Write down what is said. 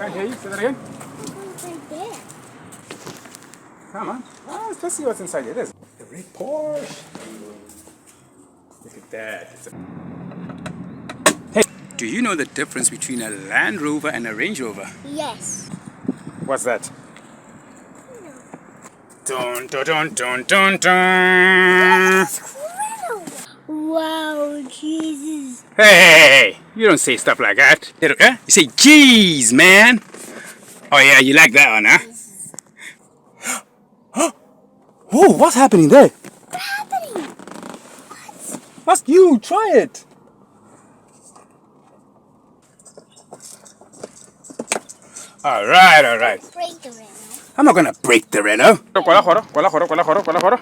Can't hear you. Say that again. Right there. Come on. Let's see what's inside here. There's the red Porsche. Look at that. Hey, do you know the difference between a Land Rover and a Range Rover? Yes. What's that? Dun dun dun dun dun dun. Squirrel. Wow, Jesus. Hey, you don't say stuff like that. You say, "Jeez, man." Oh yeah, you like that one, huh? Whoa, what's happening there? What's happening? What's you? Try it. All right. Break the Renault. I'm not gonna break the Renault. Cuela joro.